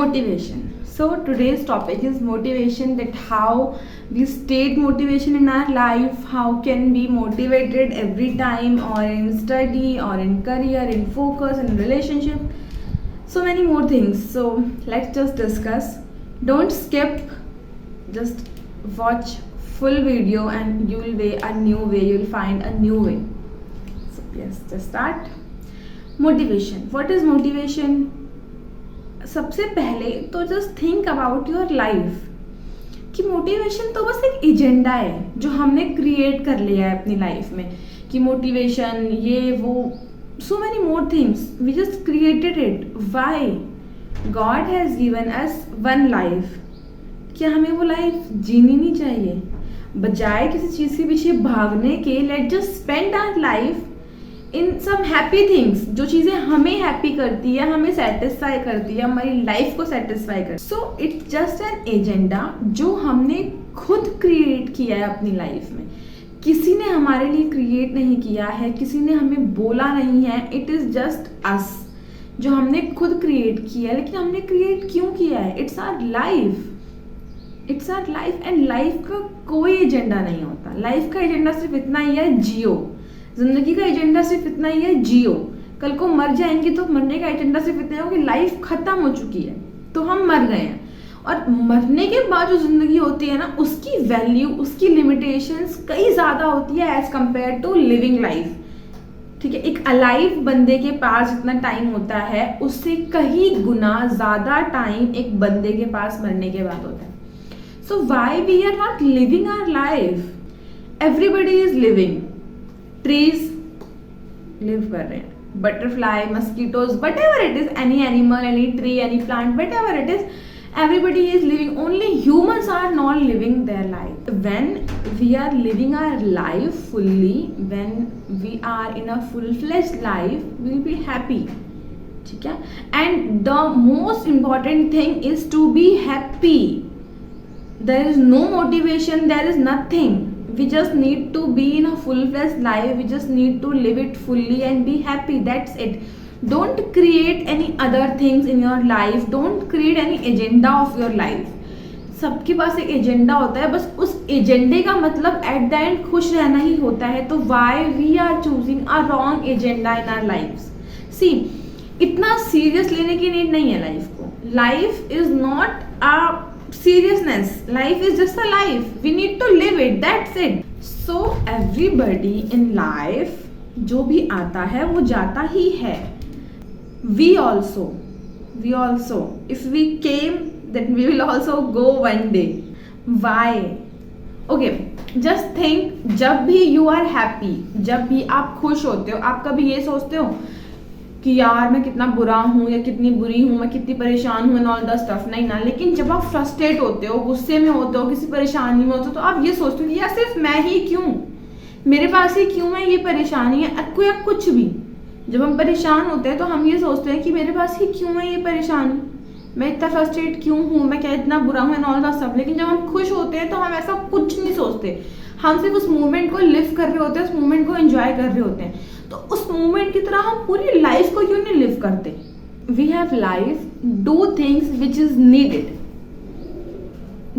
Motivation. So today's topic is motivation, that how we state motivation in our life, how can we motivated every time, or in study, or in career, in focus, in relationship, so many more things. So let's just discuss. Don't skip, just watch full video and you will way a new way, you will find a new way. So yes, just start. Motivation. What is motivation? सबसे पहले तो just think about your life कि motivation तो बस एक agenda है जो हमने क्रिएट कर लिया है अपनी लाइफ में, कि मोटिवेशन ये वो so many more things we just created it. Why? God has given us one life. क्या हमें वो लाइफ जीनी नहीं चाहिए? बजाय किसी चीज़ के पीछे भागने के, let just spend our life in some happy things. जो चीज़ें हमें हैप्पी करती है, हमें सेटिस्फाई करती है, हमारी लाइफ को सेटिस्फाई करती है. So it's just an agenda जो हमने खुद क्रिएट किया है अपनी लाइफ में. किसी ने हमारे लिए क्रिएट नहीं किया है, किसी ने हमें बोला नहीं है. इट इज़ जस्ट अस, जो हमने खुद क्रिएट किया है. लेकिन हमने क्रिएट क्यों किया है? It's our life. It's our life. And life का कोई एजेंडा नहीं होता. लाइफ का एजेंडा सिर्फ इतना ही है, जियो. जिंदगी का एजेंडा सिर्फ इतना ही है, जियो. कल को मर जाएंगे तो मरने का एजेंडा सिर्फ इतना है कि लाइफ खत्म हो चुकी है तो हम मर गए हैं. और मरने के बाद जो जिंदगी होती है ना, उसकी वैल्यू, उसकी लिमिटेशंस कई ज़्यादा होती है as compare to living life. ठीक है, एक अलाइव बंदे के पास जितना टाइम होता है उससे कहीं गुना ज़्यादा टाइम एक बंदे के पास मरने के बाद होता है. So why we are not living our life? Everybody is living. Trees live कर रहे हैं, butterfly, mosquitoes, whatever it is, any animal, any tree, any plant, whatever it is, everybody is living. Only humans are not living their life. When we are living our life fully, when we are in a full-fledged life, we will be happy. ठीक है? And the most important thing is to be happy. There is no motivation, there is nothing. We just need to be in a full-fledged life. We just need to live it fully and be happy. That's it. Don't create any other things in your life. Don't create any agenda of your life. सबके पास एक agenda होता है, बस उस एजेंडे का मतलब at the end खुश रहना ही होता है. तो why we are choosing a wrong agenda in our life? See, इतना सीरियस लेने की नीड नहीं है लाइफ को. Life is not a seriousness. Life is just a life. We need to live it. That's it. So everybody in life, जो भी आता है वो जाता ही है. We also, if we came, then we will also go one day. Why? Okay, just think, जब भी you are happy, जब भी आप खुश होते हो, आप कभी ये सोचते हो कि यार मैं कितना बुरा हूँ या कितनी बुरी हूँ, मैं कितनी परेशान हूँ एंड ऑल द स्टफ? नहीं ना. लेकिन जब आप फ्रस्ट्रेट होते हो, गुस्से में होते हो, किसी परेशानी में होते हो, तो आप ये सोचते हो कि यार सिर्फ मैं ही क्यों, मेरे पास ही क्यों है ये परेशानी है, या कुछ भी. जब हम परेशान होते हैं तो हम ये सोचते हैं कि मेरे पास ही क्यों है ये परेशानी, मैं इतना फ्रस्ट्रेट क्यों हूँ, मैं क्या इतना बुरा हूँ एंड ऑल द स्टफ. लेकिन जब हम खुश होते हैं तो हम ऐसा कुछ नहीं सोचते. हम सिर्फ उस मोमेंट को लिव कर रहे होते हैं, उस मोमेंट को एंजॉय कर रहे होते हैं. तो उस मोमेंट की तरह हम पूरी लाइफ को क्यों नहीं लिव करते? We have life, do things which is needed.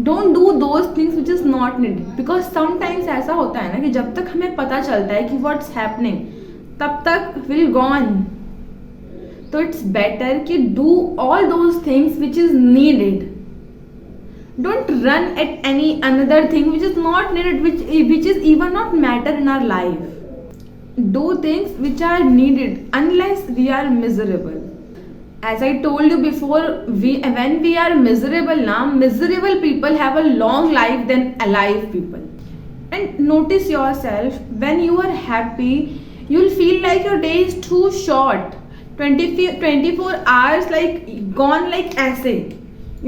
Don't do those things which is not needed. Because sometimes ऐसा होता है ना कि जब तक हमें पता चलता है कि व्हाट्स हैपनिंग, तब तक विल गॉन. तो इट्स बेटर कि do all those things which is needed. Don't run at any another thing which is not needed, which is even not matter in our life. Do things which are needed unless we are miserable. As I told you before, when we are miserable now, miserable people have a long life than alive people. And notice yourself, when you are happy, you'll feel like your day is too short. 24 hours like gone like ऐसे.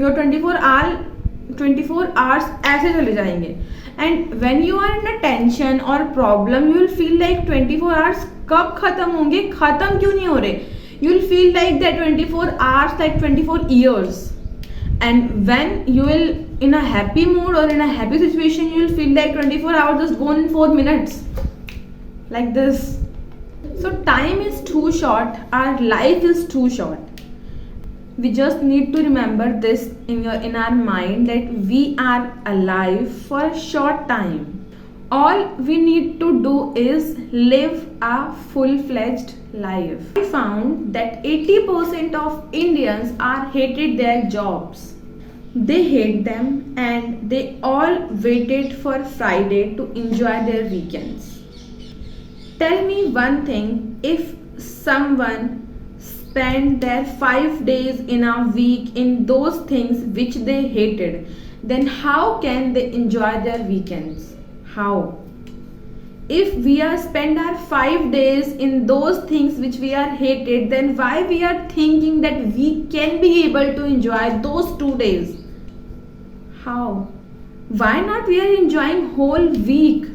Your 24 hours ऐसे चले जाएंगे. And when you are in a tension और problem, you will feel like 24 hours कब खत्म होंगे, खत्म क्यों नहीं हो रहे. You will feel like that 24 hours like 24 years. And when you will in a happy mood और in a happy situation, you will feel like 24 hours just gone in 4 minutes, like this. So time is too short, our life is too short. We just need to remember this in our mind, that we are alive for a short time. All we need to do is live a full-fledged life. I found that 80% of Indians are hated their jobs. They hate them and they all waited for Friday to enjoy their weekends. Tell me one thing, if someone spend their 5 days in a week in those things which they hated, then how can they enjoy their weekends? How? If we are spend our 5 days in those things which we are hated, then why we are thinking that we can be able to enjoy those 2 days? How? Why not we are enjoying whole week?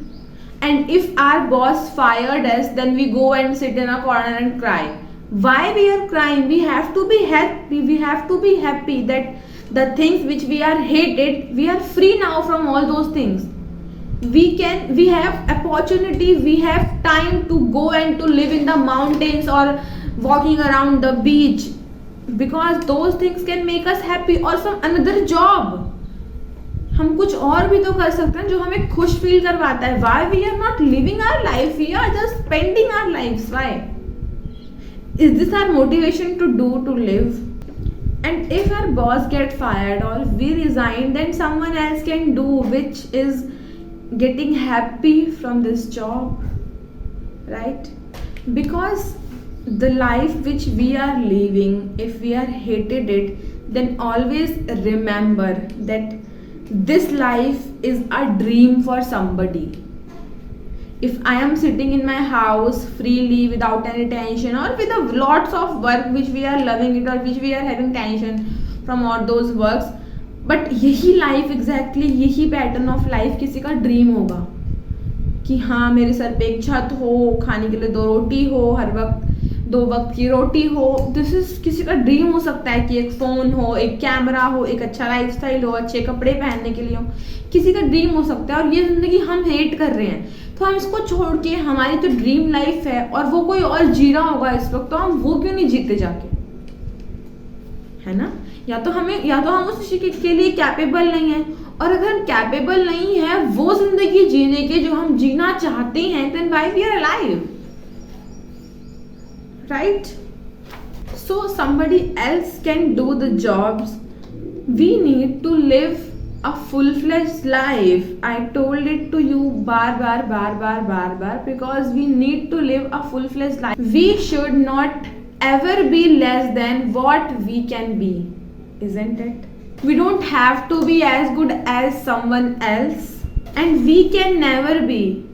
And if our boss fired us, then we go and sit in a corner and cry. Why we are crying? We have to be happy. We have to be happy that the things which we are hated, we are free now from all those things. We have opportunity, we have time to go and to live in the mountains or walking around the beach, because those things can make us happy. Or some another job, हम कुछ और भी तो कर सकते हैं जो हमें खुश फील करवाता है. Why we are not living our life? We are just spending our lives. Why? Is this our motivation to live? And if our boss get fired or we resign, then someone else can do, which is getting happy from this job, right? Because the life which we are living, if we are hated it, then always remember that this life is a dream for somebody. If I am sitting in my house freely without any tension, or with a lots of work which we are loving it, or which we are having tension from all those works, but यही life exactly यही pattern of life किसी का dream होगा कि हाँ मेरे sir पे एक छत हो, खाने के लिए 2 रोटी हो, हर वक्त 2 वक्त की रोटी हो. दिस इज किसी का ड्रीम हो सकता है कि एक फ़ोन हो, एक कैमरा हो, एक अच्छा लाइफस्टाइल हो, अच्छे कपड़े पहनने के लिए हो. किसी का ड्रीम हो सकता है. और ये ज़िंदगी हम हेट कर रहे हैं, तो हम इसको छोड़ के हमारी तो ड्रीम लाइफ है और वो कोई और जी रहा होगा इस वक्त, तो हम वो क्यों नहीं जीते जाके, है ना? या तो हम उस चीज के लिए कैपेबल नहीं है. और अगर हम कैपेबल नहीं है वो जिंदगी जीने के जो हम जीना चाहते हैं, then why we are alive, right? So somebody else can do the jobs. We need to live a full-fledged life. I told it to you bar, because we need to live a full-fledged life. We should not ever be less than what we can be, isn't it? We don't have to be as good as someone else, and we can never be,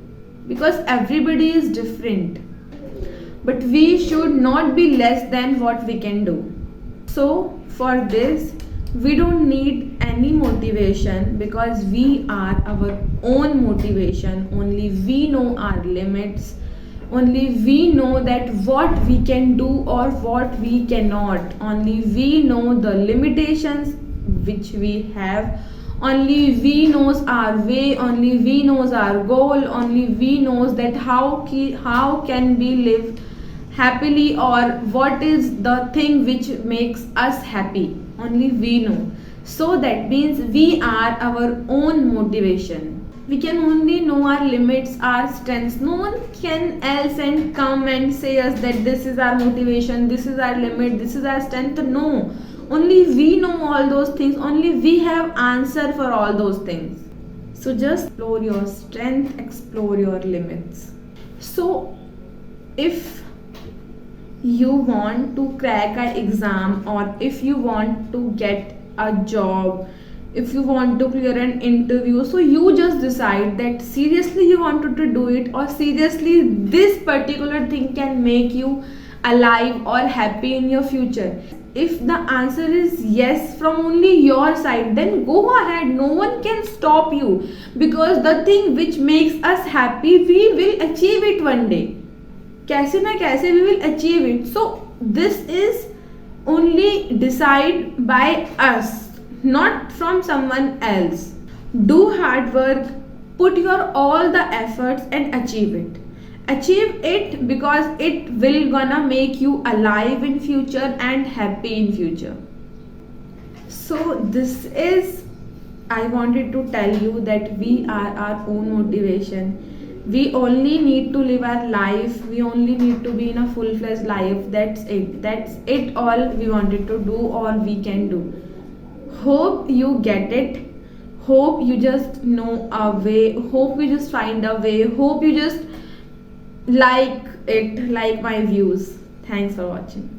because everybody is different. But we should not be less than what we can do. So for this, we don't need any motivation, because we are our own motivation. Only we know our limits. Only we know that what we can do or what we cannot. Only we know the limitations which we have. Only we knows our way. Only we knows our goal. Only we knows that how can we live happily, or what is the thing which makes us happy. Only we know. So that means we are our own motivation. We can only know our limits, our strengths. No one can else and come and say us that this is our motivation, this is our limit, this is our strength. No, only we know all those things. Only we have answer for all those things. So just explore your strength, explore your limits. So if you want to crack an exam, or if you want to get a job, if you want to clear an interview, so you just decide that seriously you wanted to do it, or seriously this particular thing can make you alive or happy in your future. If the answer is yes from only your side, then go ahead. No one can stop you, because the thing which makes us happy, we will achieve it one day. कैसे ना कैसे we will achieve it. So this is only decided by us, not from someone else. Do hard work, put your all the efforts and achieve it. Achieve it, because it will gonna make you alive in future and happy in future. So this is, I wanted to tell you that we are our own motivation. We only need to live our life. We only need to be in a full-fledged life. That's it all we wanted to do, all we can do. Hope you get it. Hope you just know a way. Hope you just find a way. Hope you just like it, like my views. Thanks for watching.